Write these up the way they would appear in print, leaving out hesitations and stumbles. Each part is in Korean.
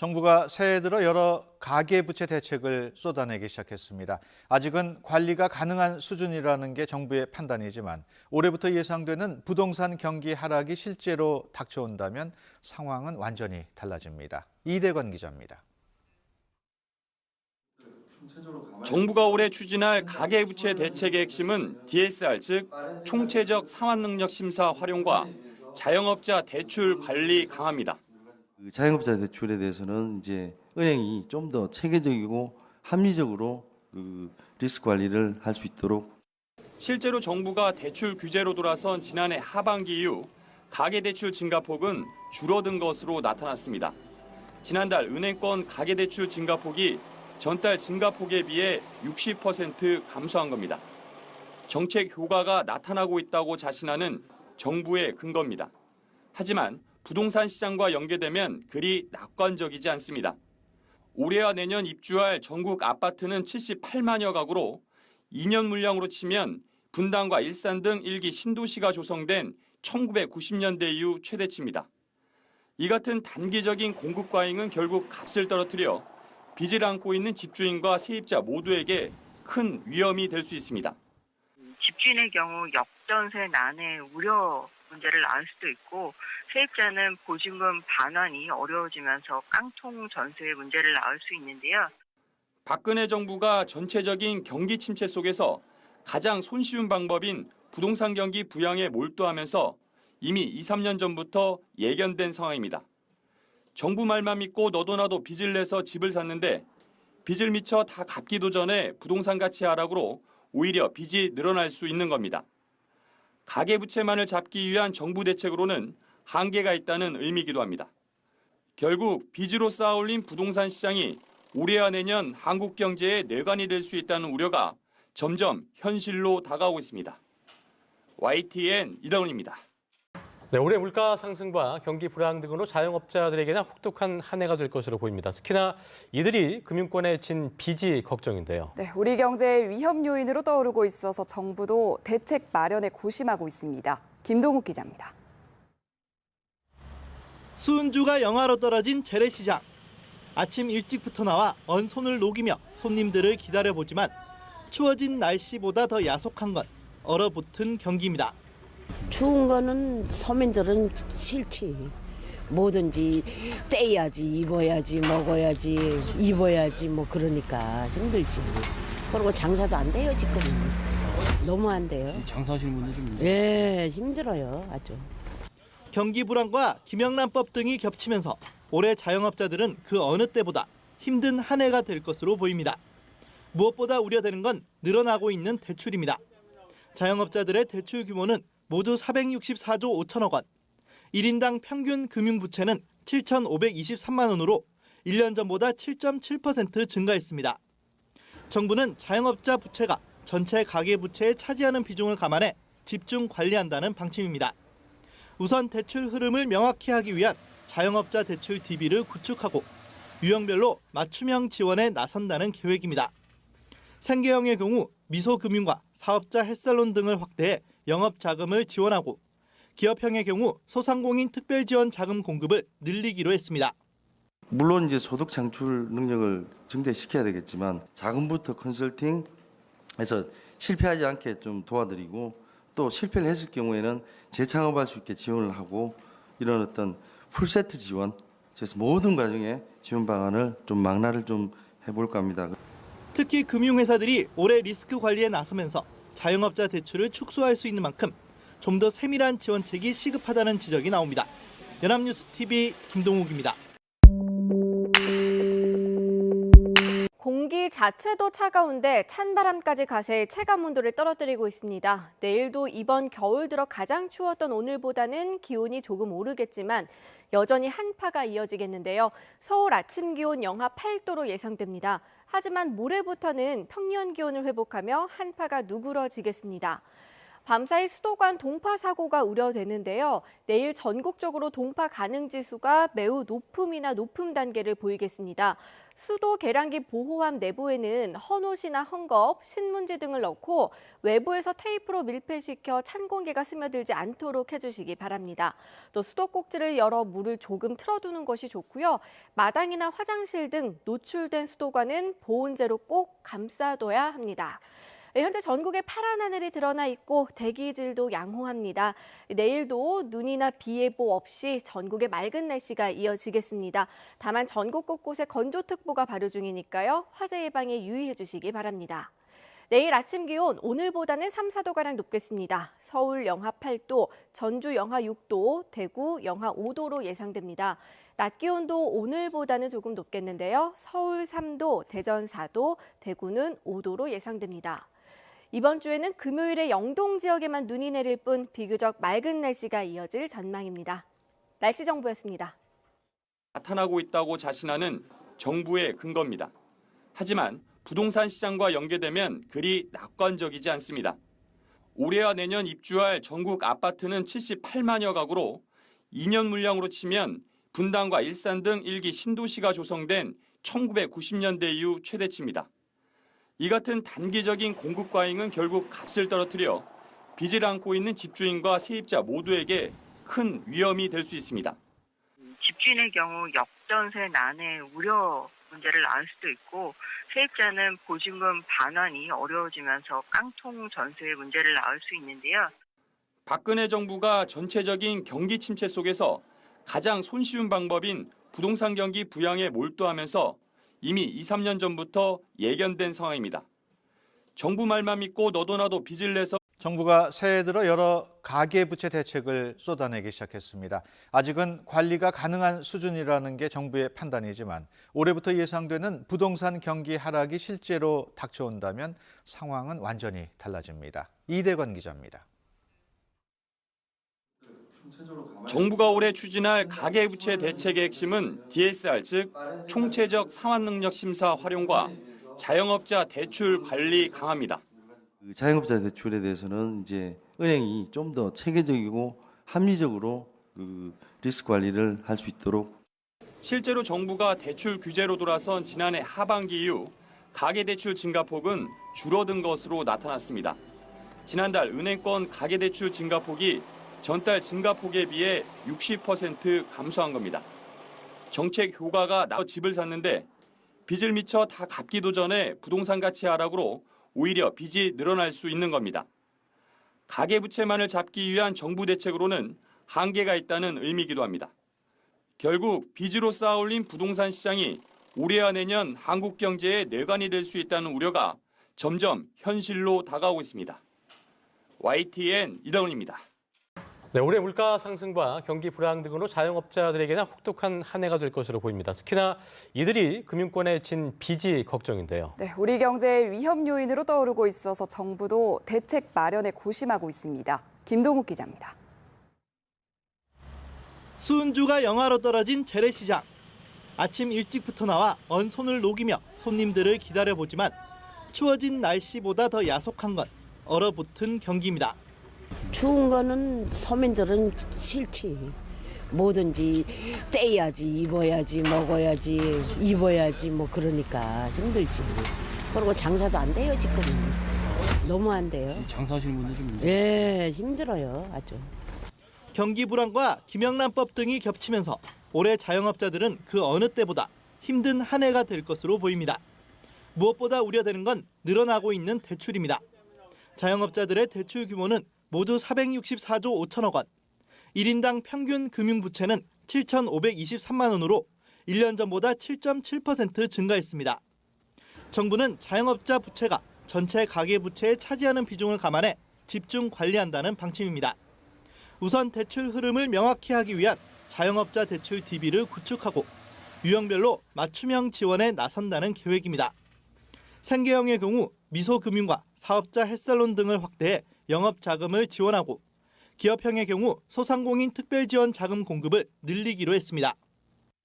정부가 새해 들어 여러 가계부채 대책을 쏟아내기 시작했습니다. 아직은 관리가 가능한 수준이라는 게 정부의 판단이지만 올해부터 예상되는 부동산 경기 하락이 실제로 닥쳐온다면 상황은 완전히 달라집니다. 이대건 기자입니다. 정부가 올해 추진할 가계부채 대책의 핵심은 DSR, 즉 총체적 상환능력 심사 활용과 자영업자 대출 관리 강화입니다. 자영업자 대출에 대해서는 이제 은행이 좀 더 체계적이고 합리적으로 리스크 관리를 할 수 있도록. 실제로 정부가 대출 규제로 돌아선 지난해 하반기 이후 가계대출 증가폭은 줄어든 것으로 나타났습니다. 지난달 은행권 가계대출 증가폭이 전달 증가폭에 비해 60% 감소한 겁니다. 정책 효과가 나타나고 있다고 자신하는 정부의 근거입니다. 하지만 부동산 시장과 연계되면 그리 낙관적이지 않습니다. 올해와 내년 입주할 전국 아파트는 78만여 가구로 2년 물량으로 치면 분당과 일산 등 1기 신도시가 조성된 1990년대 이후 최대치입니다. 이 같은 단기적인 공급 과잉은 결국 값을 떨어뜨려 빚을 안고 있는 집주인과 세입자 모두에게 큰 위험이 될 수 있습니다. 집주인의 경우 역전세 난의 우려 문제를 낳을 수도 있고 세입자는 보증금 반환이 어려워지면서 깡통 전세의 문제를 낳을 수 있는데요. 박근혜 정부가 전체적인 경기 침체 속에서 가장 손쉬운 방법인 부동산 경기 부양에 몰두하면서 이미 2, 3년 전부터 예견된 상황입니다. 정부 말만 믿고 너도 나도 빚을 내서 집을 샀는데 빚을 미처 다 갚기도 전에 부동산 가치 하락으로 오히려 빚이 늘어날 수 있는 겁니다. 가계부채만을 잡기 위한 정부 대책으로는 한계가 있다는 의미이기도 합니다. 결국 빚으로 쌓아올린 부동산 시장이 올해와 내년 한국 경제의 뇌관이 될 수 있다는 우려가 점점 현실로 다가오고 있습니다. YTN 이다운입니다. 네, 올해 물가 상승과 경기 불황 등으로 자영업자들에게는 혹독한 한 해가 될 것으로 보입니다. 특히나 이들이 금융권에 진 빚이 걱정인데요. 네, 우리 경제의 위험 요인으로 떠오르고 있어서 정부도 대책 마련에 고심하고 있습니다. 김동욱 기자입니다. 수은주가 영하로 떨어진 재래시장. 아침 일찍부터 나와 언손을 녹이며 손님들을 기다려보지만 추워진 날씨보다 더 야속한 건 얼어붙은 경기입니다. 추운 거는 서민들은 싫지. 뭐든지 떼야지, 입어야지, 먹어야지, 입어야지 뭐 그러니까 힘들지. 그리고 장사도 안 돼요 지금. 너무 안 돼요. 장사하시는 분들 좀 예, 힘들어요 아주. 경기 불황과 김영란법 등이 겹치면서 올해 자영업자들은 그 어느 때보다 힘든 한 해가 될 것으로 보입니다. 무엇보다 우려되는 건 늘어나고 있는 대출입니다. 자영업자들의 대출 규모는 모두 464조 5천억 원, 1인당 평균 금융부채는 7,523만 원으로 1년 전보다 7.7% 증가했습니다. 정부는 자영업자 부채가 전체 가계부채에 차지하는 비중을 감안해 집중 관리한다는 방침입니다. 우선 대출 흐름을 명확히 하기 위한 자영업자 대출 DB를 구축하고 유형별로 맞춤형 지원에 나선다는 계획입니다. 생계형의 경우 미소금융과 사업자 햇살론 등을 확대해 영업자금을 지원하고 기업형의 경우 소상공인 특별지원 자금 공급을 늘리기로 했습니다. 물론 이제 소득 창출 능력을 증대시켜야 되겠지만 자금부터 컨설팅해서 실패하지 않게 좀 도와드리고 또 실패를 했을 경우에는 재창업할 수 있게 지원을 하고 이런 어떤 풀세트 지원, 그래서 모든 과정에 지원 방안을 좀 망라를 좀 해볼까 합니다. 특히 금융회사들이 올해 리스크 관리에 나서면서 자영업자 대출을 축소할 수 있는 만큼 좀 더 세밀한 지원책이 시급하다는 지적이 나옵니다. 연합뉴스TV 김동욱입니다. 공기 자체도 차가운데 찬바람까지 가세히 체감 온도를 떨어뜨리고 있습니다. 내일도 이번 겨울 들어 가장 추웠던 오늘보다는 기온이 조금 오르겠지만 여전히 한파가 이어지겠는데요. 서울 아침 기온 영하 8도로 예상됩니다. 하지만 모레부터는 평년 기온을 회복하며 한파가 누그러지겠습니다. 밤사이 수도관 동파 사고가 우려되는데요. 내일 전국적으로 동파 가능 지수가 매우 높음 단계를 보이겠습니다. 수도 계량기 보호함 내부에는 헌옷이나 헝겊, 신문지 등을 넣고 외부에서 테이프로 밀폐시켜 찬 공기가 스며들지 않도록 해주시기 바랍니다. 또 수도꼭지를 열어 물을 조금 틀어두는 것이 좋고요. 마당이나 화장실 등 노출된 수도관은 보온재로 꼭 감싸둬야 합니다. 현재 전국에 파란 하늘이 드러나 있고 대기질도 양호합니다. 내일도 눈이나 비 예보 없이 전국에 맑은 날씨가 이어지겠습니다. 다만 전국 곳곳에 건조특보가 발효 중이니까요. 화재 예방에 유의해 주시기 바랍니다. 내일 아침 기온 오늘보다는 3, 4도가량 높겠습니다. 서울 영하 8도, 전주 영하 6도, 대구 영하 5도로 예상됩니다. 낮 기온도 오늘보다는 조금 높겠는데요. 서울 3도, 대전 4도, 대구는 5도로 예상됩니다. 이번 주에는 금요일에 영동 지역에만 눈이 내릴 뿐 비교적 맑은 날씨가 이어질 전망입니다. 날씨 정보였습니다. 나타나고 있다고 자신하는 정부의 근거입니다. 하지만 부동산 시장과 연계되면 그리 낙관적이지 않습니다. 올해와 내년 입주할 전국 아파트는 78만여 가구로 2년 물량으로 치면 분당과 일산 등 1기 신도시가 조성된 1990년대 이후 최대치입니다. 이 같은 단기적인 공급 과잉은 결국 값을 떨어뜨려 빚을 안고 있는 집주인과 세입자 모두에게 큰 위험이 될 수 있습니다. 집주인의 경우 역전세 난해 우려 문제를 낳을 수도 있고 세입자는 보증금 반환이 어려워지면서 깡통 전세의 문제를 낳을 수 있는데요. 박근혜 정부가 전체적인 경기 침체 속에서 가장 손쉬운 방법인 부동산 경기 부양에 몰두하면서 이미 2, 3년 전부터 예견된 상황입니다. 정부 말만 믿고 너도 나도 빚을 내서 정부가 새해 들어 여러 가계부채 대책을 쏟아내기 시작했습니다. 아직은 관리가 가능한 수준이라는 게 정부의 판단이지만 올해부터 예상되는 부동산 경기 하락이 실제로 닥쳐온다면 상황은 완전히 달라집니다. 이대건 기자입니다. 정부가 올해 추진할 가계부채 대책의 핵심은 DSR, 즉 총체적 상환능력 심사 활용과 자영업자 대출 관리 강화입니다. 자영업자 대출에 대해서는 이제 은행이 좀 더 체계적이고 합리적으로 리스크 관리를 할 수 있도록. 실제로 정부가 대출 규제로 돌아선 지난해 하반기 이후 가계대출 증가폭은 줄어든 것으로 나타났습니다. 지난달 은행권 가계대출 증가폭이 전달 증가폭에 비해 60% 감소한 겁니다. 정책 효과가 나서 집을 샀는데 빚을 미쳐 다 갚기도 전에 부동산 가치 하락으로 오히려 빚이 늘어날 수 있는 겁니다. 가계부채만을 잡기 위한 정부 대책으로는 한계가 있다는 의미이기도 합니다. 결국 빚으로 쌓아올린 부동산 시장이 올해와 내년 한국 경제의 뇌관이 될 수 있다는 우려가 점점 현실로 다가오고 있습니다. YTN 이다운입니다. 네, 올해 물가 상승과 경기 불황 등으로 자영업자들에게는 혹독한 한 해가 될 것으로 보입니다. 특히나 이들이 금융권에 진 빚이 걱정인데요. 네, 우리 경제의 위험 요인으로 떠오르고 있어서 정부도 대책 마련에 고심하고 있습니다. 김동욱 기자입니다. 수은주가 영하로 떨어진 재래시장. 아침 일찍부터 나와 언손을 녹이며 손님들을 기다려보지만 추워진 날씨보다 더 야속한 건 얼어붙은 경기입니다. 추운 거는 서민들은 싫지. 뭐든지 떼야지, 입어야지, 먹어야지, 입어야지 뭐 그러니까 힘들지. 그리고 장사도 안 돼요 지금. 너무 안 돼요. 장사하시는 분들 좀 예, 힘들어요 아주. 경기 불황과 김영란법 등이 겹치면서 올해 자영업자들은 그 어느 때보다 힘든 한 해가 될 것으로 보입니다. 무엇보다 우려되는 건 늘어나고 있는 대출입니다. 자영업자들의 대출 규모는 모두 464조 5천억 원, 1인당 평균 금융부채는 7,523만 원으로 1년 전보다 7.7% 증가했습니다. 정부는 자영업자 부채가 전체 가계부채에 차지하는 비중을 감안해 집중 관리한다는 방침입니다. 우선 대출 흐름을 명확히 하기 위한 자영업자 대출 DB를 구축하고 유형별로 맞춤형 지원에 나선다는 계획입니다. 생계형의 경우 미소금융과 사업자 헬살론 등을 확대해 영업자금을 지원하고 기업형의 경우 소상공인 특별지원 자금 공급을 늘리기로 했습니다.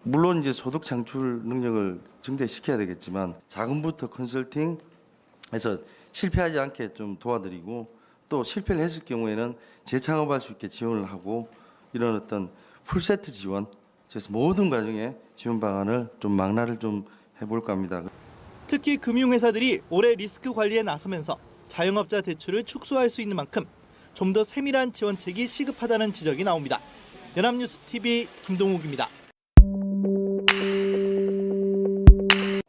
물론 이제 소득 창출 능력을 증대시켜야 되겠지만 자금부터 컨설팅해서 실패하지 않게 좀 도와드리고 또 실패를 했을 경우에는 재창업할 수 있게 지원을 하고 이런 어떤 풀세트 지원, 그래서 모든 과정에 지원 방안을 좀 망라를 좀 해볼까 합니다. 특히 금융회사들이 올해 리스크 관리에 나서면서 자영업자 대출을 축소할 수 있는 만큼 좀 더 세밀한 지원책이 시급하다는 지적이 나옵니다. 연합뉴스 TV 김동욱입니다.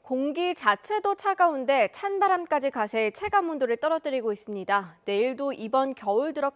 공기 자체도 차가운데 찬바람까지 가세의 체감 온도를 떨어뜨리고 있습니다. 내일도 이번 겨울 들어